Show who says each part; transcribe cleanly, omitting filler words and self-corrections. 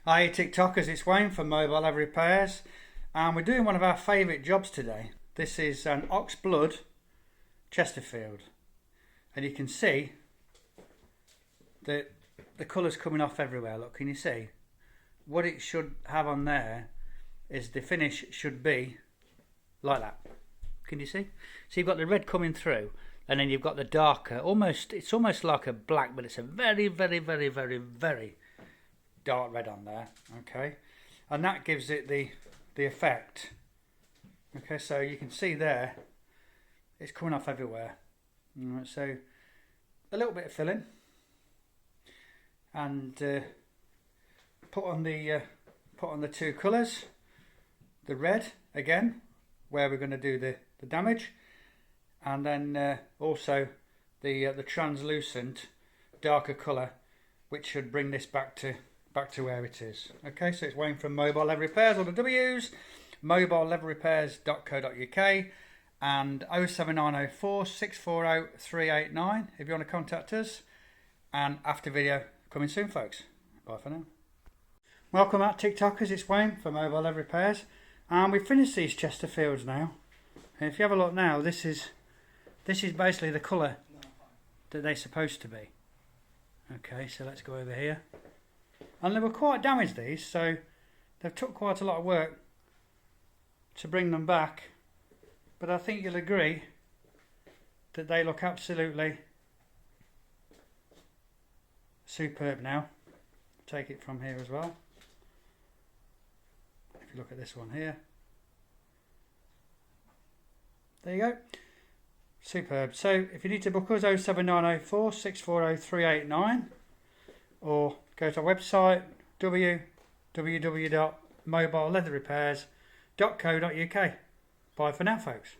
Speaker 1: Hi TikTokers, it's Wayne from Mobile Leather Repairs, and we're doing one of our favourite jobs today. This is an ox blood Chesterfield, and you can see that the colour's coming off everywhere. Look, can you see? What it should have on there is the finish should be like that. Can you see? So you've got the red coming through, and then you've got the darker, it's almost like a black, but it's a very, very, very, very, very dark red on there. Okay, and that gives it the effect. Okay, so you can see there it's coming off everywhere. All right, so a little bit of filling, and put on the two colours, the red again where we're going to do the damage, and then also the translucent darker colour, which should bring this back to where it is. Okay, so it's Wayne from Mobile Leather Repairs, or the W's, mobileleatherrepairs.co.uk, and 07904 640 389 if you want to contact us. And after video coming soon, folks. Bye for now. Welcome back TikTokers, it's Wayne from Mobile Leather Repairs, and we've finished these Chesterfields now. And if you have a look now, this is basically the colour that they're supposed to be. Okay, so let's go over here. And they were quite damaged, these, so they've took quite a lot of work to bring them back. But I think you'll agree that they look absolutely superb now. Take it from here as well. If you look at this one here. There you go. Superb. So if you need to book us, 07904 640 389, or go to our website www.mobileleatherrepairs.co.uk. Bye for now, folks.